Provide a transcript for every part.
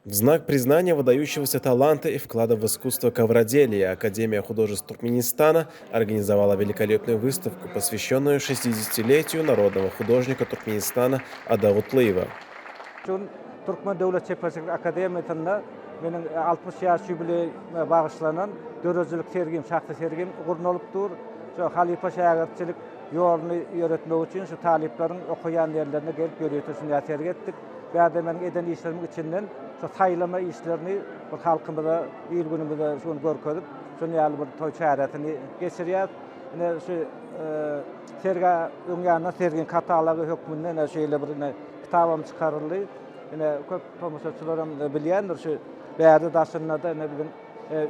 В знак признания выдающегося таланта и вклада в искусство ковроделия Академия художеств Туркменистана организовала великолепную выставку, посвященную 60-летию народного художника Туркменистана Адаутлыева. Şun Türkmen Devlet Çevrecilik Akademiyasında menin 60 yaş jubileyime bagışlanan dörözülük sergim, şahsy sergim gurnulypdyr. Şu halifa şagirdçilik ýoluny ýöretmek üçin şu taliplerin okuyan ýerlerine gelip görýärsin ýa sergetdik. Bäde men eden işlerimin içinden şu saýlama işlerini bu halkymyza, il günümizde şunu görkezip, şunu ýaly bir toý çäretini geçirýär. Ine şu serga öňýärine sergin katalogy hökmünden şeýle bir kitabam çıkarıldı. Yine köp tomoşaçylarym bilýändir şu bäzi daşynada ne bilen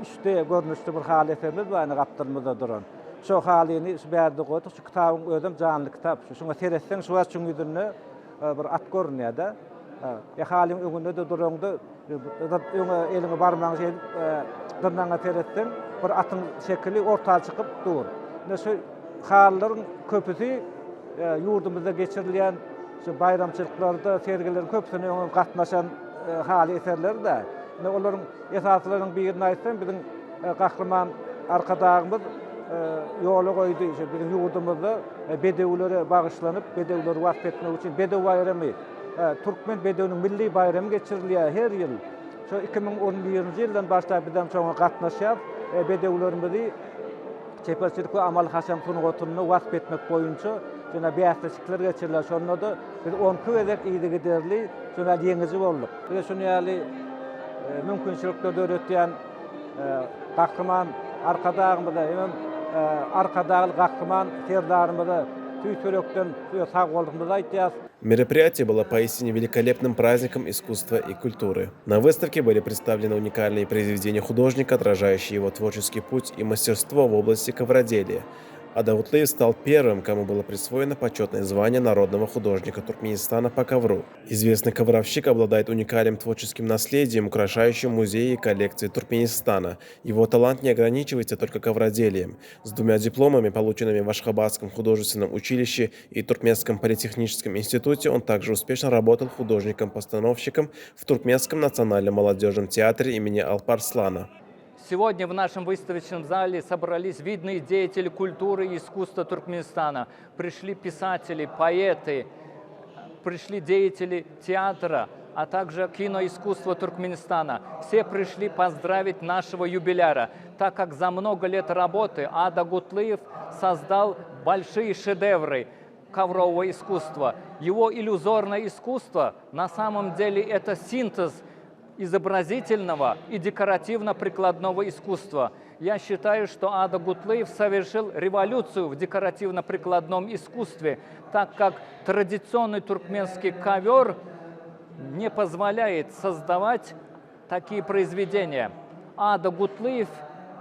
üçte görnüşli bir hal eserimiz bar, gapdyrmyzda duran. Şu halyny şu bäzi goýdyk, şu kitabyň özüm janly kitap. Şuňa seretseň şu was çüňüdünde bir at görnýär-de. Ya halyň öňünde de duranda öňe elini barmagyň şey dyrnaňa seretseň bir atyň şekli ortaga çykyp dur. Ne şu hallaryň köpüsi ýurdumyzda geçirilýän şu bayramçılıklarda sergilerin köpüsüne gatnaşan hali eserler de. Olaryň esaslarynyň birini aýtsam, biziň gahrman arkadagymyz ýola goýdy. Biziň ýurdumyzda bedewlere bagyşlanyp, bedewleri wagt etmek üçin bedew bayramy, Türkmen bedewiniň milli bayramy geçirilýär her ýyl. Şu 2011-nji ýyldan başlap bizden şoňa gatnaşýar, bedewlerimizi çeperçilik we amal haşam sunugatyny wagt etmek boýunça şuna bäsleşikler geçirilýär. Şonda da biz 10 köwedek ýygy giderli şuna ýeňizi boldyk. Biz şunu ýaly mümkinçilikler döretýän gahrman arkadagymyzda hem arkadagy gahrman serdarymyzda tüýtürekden sag boldygymyzdy aýtýar. Мероприятие было поистине великолепным праздником искусства и культуры. На выставке были представлены уникальные произведения художника, отражающие его творческий путь и мастерство в области ковроделия. Адаутлыев стал первым, кому было присвоено почетное звание народного художника Туркменистана по ковру. Известный ковровщик обладает уникальным творческим наследием, украшающим музеи и коллекции Туркменистана. Его талант не ограничивается только ковроделием. С 2 дипломами, полученными в Ашхабадском художественном училище и Туркменском политехническом институте, он также успешно работал художником-постановщиком в Туркменском национальном молодежном театре имени Алпарслана. Сегодня в нашем выставочном зале собрались видные деятели культуры и искусства Туркменистана. Пришли писатели, поэты, пришли деятели театра, а также киноискусства Туркменистана. Все пришли поздравить нашего юбиляра, так как за много лет работы Адаутлыев создал большие шедевры коврового искусства. Его иллюзорное искусство на самом деле это синтез изобразительного и декоративно-прикладного искусства. Я считаю, что Адаутлыев совершил революцию в декоративно-прикладном искусстве, так как традиционный туркменский ковер не позволяет создавать такие произведения. Адаутлыев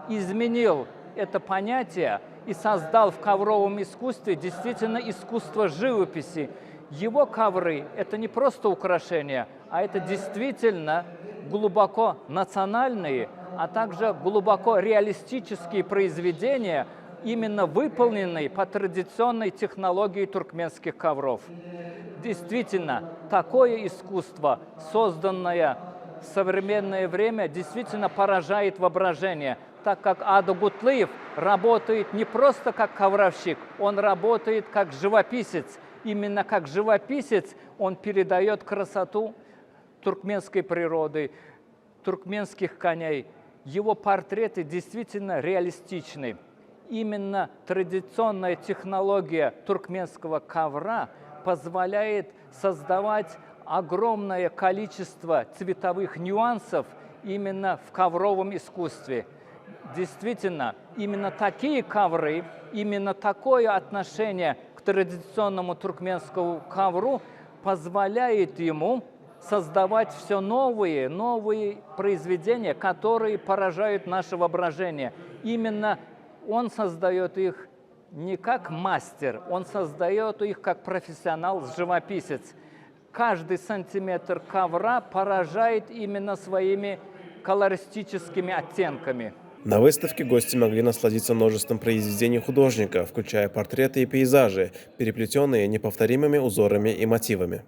изменил это понятие и создал в ковровом искусстве действительно искусство живописи. Его ковры – это не просто украшения, а это действительно глубоко национальные, а также глубоко реалистические произведения, именно выполненные по традиционной технологии туркменских ковров. Действительно, такое искусство, созданное в современное время, действительно поражает воображение, так как Адаутлыев работает не просто как ковровщик, он работает как живописец. Именно как живописец он передает красоту туркменской природы, туркменских коней. Его портреты действительно реалистичны. Именно традиционная технология туркменского ковра позволяет создавать огромное количество цветовых нюансов именно в ковровом искусстве. Действительно, именно такие ковры, именно такое отношение к традиционному туркменскому ковру позволяет ему создавать все новые произведения, которые поражают наше воображение. Именно он создает их не как мастер, он создает их как профессионал-живописец. Каждый сантиметр ковра поражает именно своими колористическими оттенками. На выставке гости могли насладиться множеством произведений художника, включая портреты и пейзажи, переплетенные неповторимыми узорами и мотивами.